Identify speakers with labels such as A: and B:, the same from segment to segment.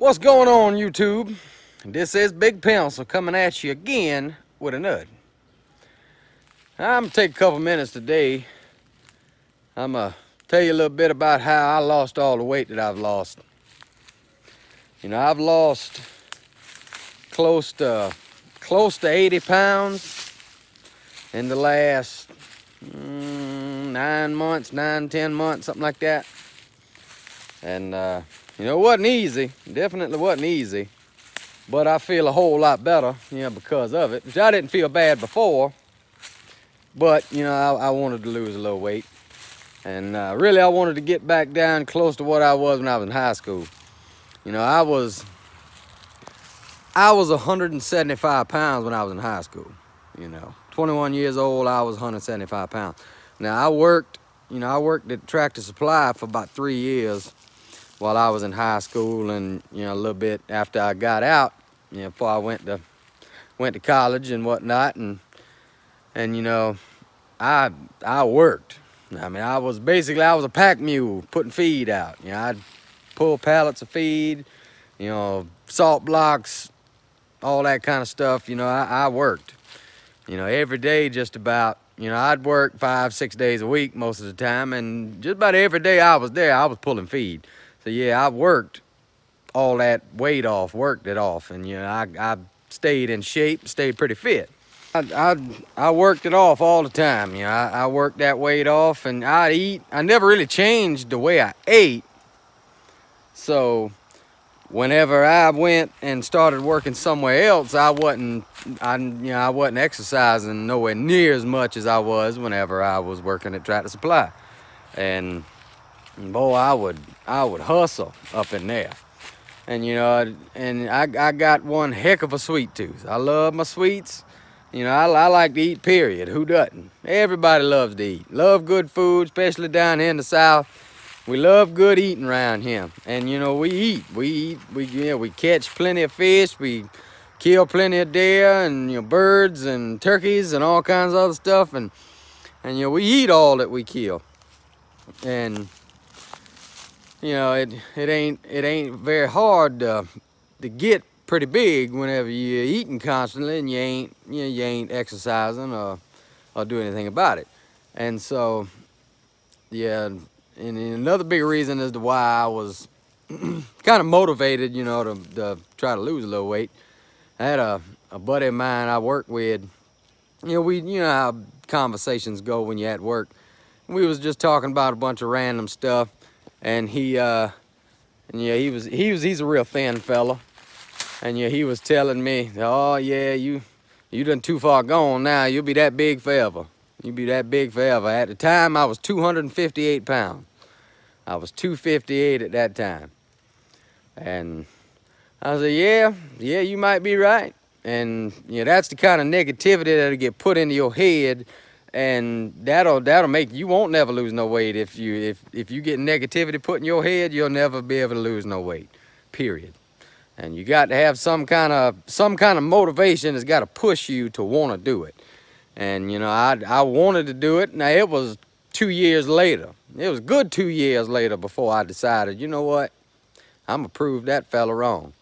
A: What's going on, YouTube? This is Big Pencil coming at you again with a nut. I'm gonna take a couple minutes today. I'm gonna tell you a little bit about how I lost all the weight that I've lost. You know, I've lost close to 80 pounds in the last 9 months, 10 months, something like that. And you know, it wasn't easy. Definitely wasn't easy. But I feel a whole lot better, because of it. Which I didn't feel bad before. But, I wanted to lose a little weight. And really, I wanted to get back down close to what I was when I was in high school. I was 175 pounds when I was in high school. 21 years old, I was 175 pounds. Now, I worked at Tractor Supply for about 3 years while I was in high school, and a little bit after I got out, before I went to college and whatnot, and I worked. I mean, I was a pack mule putting feed out. I'd pull pallets of feed, salt blocks, all that kind of stuff. I worked. Every day just about. I'd work 5-6 days a week most of the time, and just about every day I was there, I was pulling feed. So yeah, I worked all that weight off, worked it off, and I stayed in shape, stayed pretty fit. I worked it off all the time. I worked that weight off, and I'd eat. I never really changed the way I ate. So whenever I went and started working somewhere else, I wasn't exercising nowhere near as much as I was whenever I was working at Tractor Supply. And boy, I would hustle up in there. And I got one heck of a sweet tooth. I love my sweets. I like to eat, period. Who doesn't? Everybody loves to eat. Love good food, especially down here in the South. We love good eating around here. And we eat. We catch plenty of fish. We kill plenty of deer and birds and turkeys and all kinds of other stuff. And we eat all that we kill. And it ain't very hard to get pretty big whenever you're eating constantly and you ain't exercising or do anything about it. And so, yeah, and another big reason as to why I was kind of motivated, to try to lose a little weight. I had a buddy of mine I worked with. You know how conversations go when you're at work. We was just talking about a bunch of random stuff. And he's a real thin fella. And he was telling me, oh yeah, you done too far gone now. You'll be that big forever. You'll be that big forever. At the time, I was 258 pounds. I was 258 at that time. And I said, yeah, you might be right. And that's the kind of negativity that'll get put into your head. And that'll make you won't never lose no weight. If you get negativity put in your head, you'll never be able to lose no weight, period. And you got to have some kind of motivation that's got to push you to want to do it. And I wanted to do it. Now it was 2 years later. It was good 2 years later before I decided, you know what, I'm gonna prove that fella wrong.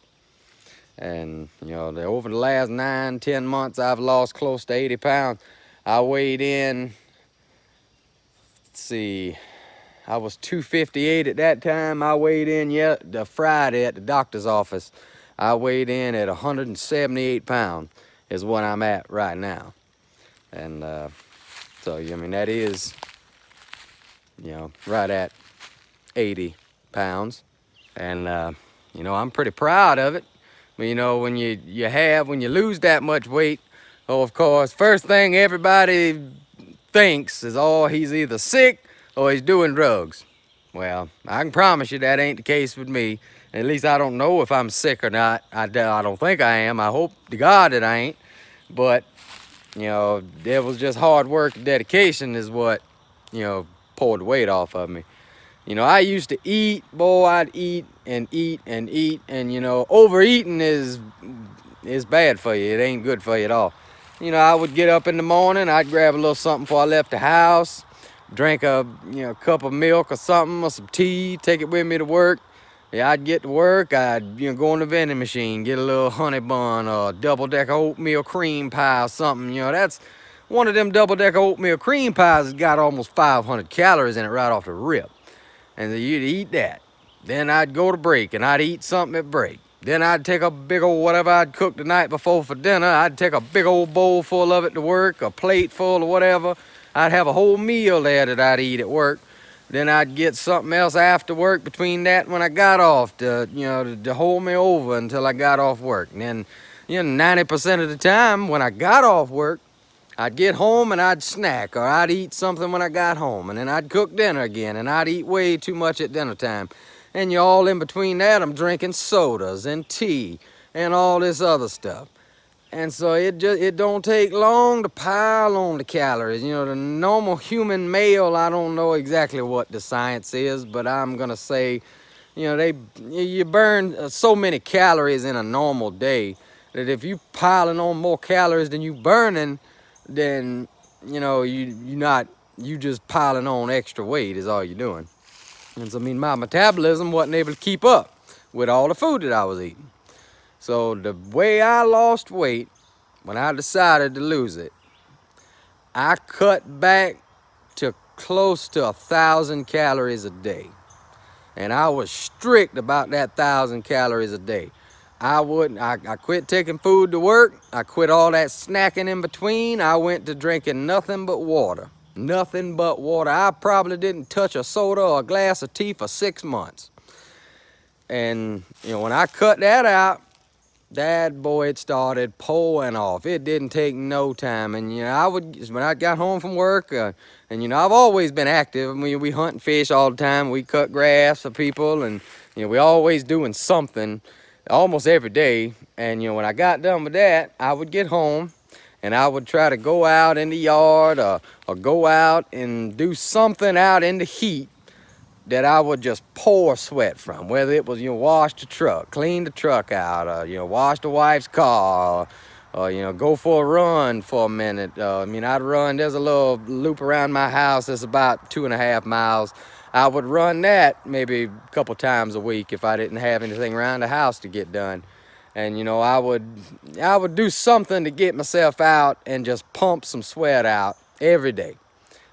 A: And over the last 9-10 months, I've lost close to 80 pounds. I weighed in, let's see, I was 258 at that time. I weighed in, the Friday at the doctor's office. I weighed in at 178 pounds is what I'm at right now. And so, that is, right at 80 pounds. And, I'm pretty proud of it. But, when you lose that much weight, oh, of course, first thing everybody thinks is, oh, he's either sick or he's doing drugs. Well, I can promise you that ain't the case with me. At least I don't know if I'm sick or not. I don't think I am. I hope to God that I ain't. But, it was just hard work and dedication is what, pulled the weight off of me. I used to eat, boy, I'd eat and eat and eat. And, overeating is bad for you. It ain't good for you at all. I would get up in the morning, I'd grab a little something before I left the house, drink a cup of milk or something, or some tea, take it with me to work, Yeah, I'd get to work, I'd go on the vending machine, get a little honey bun or double-decker oatmeal cream pie or something. That's one of them double-decker oatmeal cream pies has got almost 500 calories in it right off the rip. And you'd eat that. Then I'd go to break and I'd eat something at break. Then I'd take a big old whatever I'd cooked the night before for dinner. I'd take a big old bowl full of it to work, a plate full or whatever. I'd have a whole meal there that I'd eat at work. Then I'd get something else after work between that when I got off to hold me over until I got off work. And then, 90% of the time when I got off work, I'd get home and I'd snack, or I'd eat something when I got home, and then I'd cook dinner again, and I'd eat way too much at dinner time. And all in between that, I'm drinking sodas and tea and all this other stuff. And so it don't take long to pile on the calories. The normal human male, I don't know exactly what the science is, but I'm gonna say, you burn so many calories in a normal day that if you piling on more calories than you burning, then you just piling on extra weight is all you're doing. And so my metabolism wasn't able to keep up with all the food that I was eating. So the way I lost weight, when I decided to lose it, I cut back to close to 1,000 calories a day. And I was strict about that 1,000 calories a day. I quit taking food to work. I quit all that snacking in between. I went to drinking nothing but water. Nothing but water. I probably didn't touch a soda or a glass of tea for 6 months. And, when I cut that out, that boy, it started pulling off. It didn't take no time. And, when I got home from work, and, I've always been active. We hunt and fish all the time. We cut grass for people, and, we always doing something almost every day. And, when I got done with that, I would get home and I would try to go out in the yard or go out and do something out in the heat that I would just pour sweat from, whether it was, wash the truck, clean the truck out, or, wash the wife's car, or, go for a run for a minute. I'd run, there's a little loop around my house that's about 2.5 miles. I would run that maybe a couple times a week if I didn't have anything around the house to get done. And, I would do something to get myself out and just pump some sweat out every day.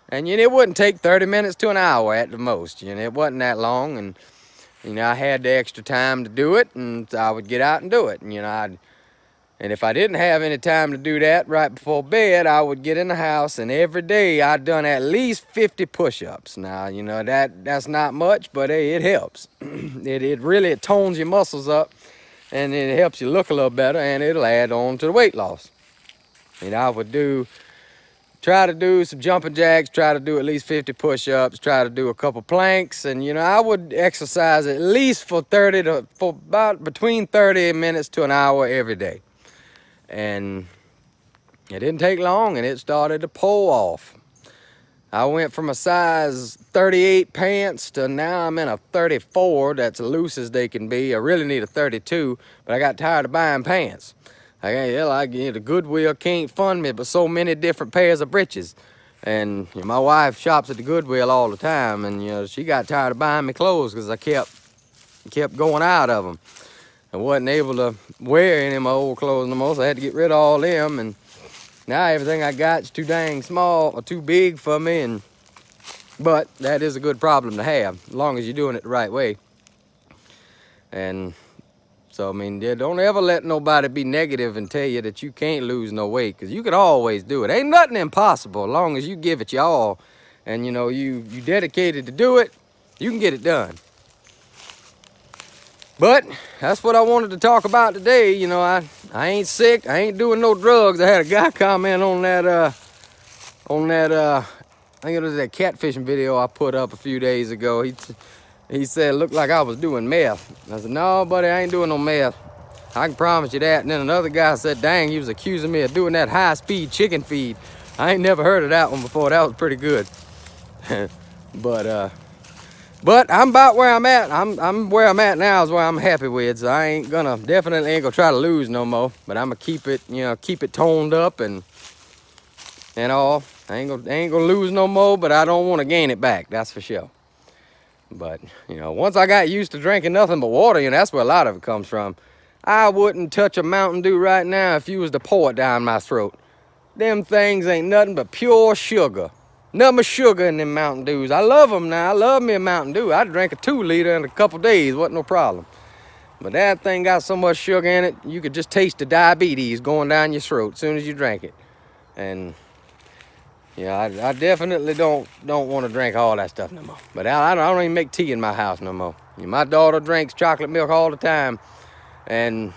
A: And, it wouldn't take 30 minutes to an hour at the most. It wasn't that long. And, I had the extra time to do it, and I would get out and do it. And, and if I didn't have any time to do that right before bed, I would get in the house, and every day I'd done at least 50 push-ups. Now, that's not much, but hey, it helps. It really tones your muscles up, and it helps you look a little better, and it'll add on to the weight loss. I would try to do some jumping jacks, try to do at least 50 push-ups, try to do a couple planks, and I would exercise at least for about between 30 minutes to an hour every day. And it didn't take long, and it started to pull off. I went from a size 38 pants to now I'm in a 34. That's loose as they can be. I really need a 32, but I got tired of buying pants. The Goodwill can't fund me but so many different pairs of breeches. And my wife shops at the Goodwill all the time, and she got tired of buying me clothes because I kept going out of them. I wasn't able to wear any of my old clothes no more, so I had to get rid of all them. And now everything I got is too dang small or too big for me. But that is a good problem to have, as long as you're doing it the right way. And so, don't ever let nobody be negative and tell you that you can't lose no weight, because you can always do it. Ain't nothing impossible, as long as you give it your all and, you dedicated to do it, you can get it done. But that's what I wanted to talk about today. I ain't sick. I ain't doing no drugs. I had a guy comment on that, I think it was that catfishing video I put up a few days ago. He said it looked like I was doing meth. I said, no, buddy, I ain't doing no meth. I can promise you that. And then another guy said, dang, he was accusing me of doing that high-speed chicken feed. I ain't never heard of that one before. That was pretty good. But I'm about where I'm at. I'm where I'm at now is where I'm happy with. So I definitely ain't gonna try to lose no more. But I'm gonna keep it toned up and all. I ain't gonna lose no more, but I don't want to gain it back. That's for sure. But, you know, once I got used to drinking nothing but water, you know, that's where a lot of it comes from. I wouldn't touch a Mountain Dew right now if you was to pour it down my throat. Them things ain't nothing but pure sugar. Nothing but sugar in them Mountain Dews. I love them now. I love me a Mountain Dew. I drank a 2-liter in a couple days. Wasn't no problem. But that thing got so much sugar in it, you could just taste the diabetes going down your throat as soon as you drank it. And yeah, I definitely don't want to drink all that stuff no more. But I don't even make tea in my house no more. My daughter drinks chocolate milk all the time and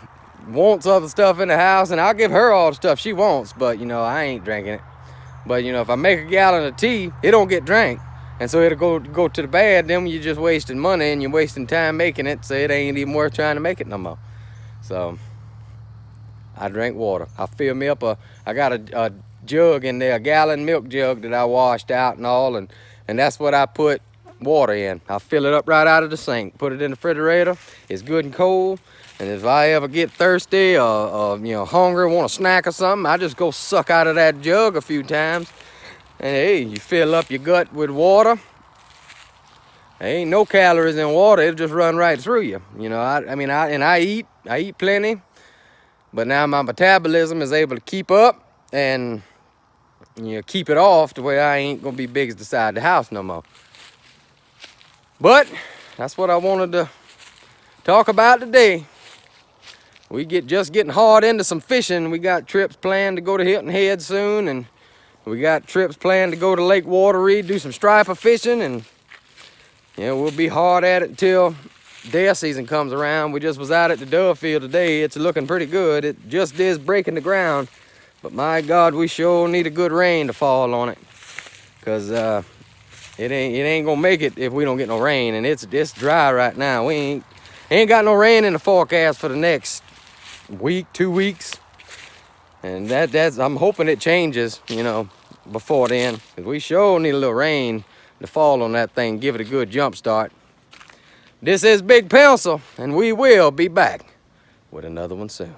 A: wants other stuff in the house, and I'll give her all the stuff she wants, but, you know, I ain't drinking it. But, you know, if I make a gallon of tea, it don't get drank. And so it'll go to the bad, then you're just wasting money and you're wasting time making it, so it ain't even worth trying to make it no more. So I drink water. I fill me up I got a jug in there, a gallon milk jug that I washed out and all, and that's what I put water in. I fill it up right out of the sink, put it in the refrigerator. It's good and cold, and if I ever get thirsty or you know, hungry, want a snack or something, I just go suck out of that jug a few times, and hey, you fill up your gut with water. There ain't no calories in water, it'll just run right through you. You know, I eat plenty, but now my metabolism is able to keep up and, you know, keep it off the way I ain't gonna be big as the side of the house no more. But that's what I wanted to talk about today. We just getting hard into some fishing. We got trips planned to go to Hilton Head soon, and we got trips planned to go to Lake Wateree, do some striper fishing, and you know, we'll be hard at it until deer season comes around. We just was out at the dove field today. It's looking pretty good. It just is breaking the ground. But my God, we sure need a good rain to fall on it, because it ain't gonna make it if we don't get no rain. And it's dry right now. We ain't got no rain in the forecast for the next week, 2 weeks, and I'm hoping it changes, you know, before then, because we sure need a little rain to fall on that thing, give it a good jump start. This is Big Pencil, and we will be back with another one soon.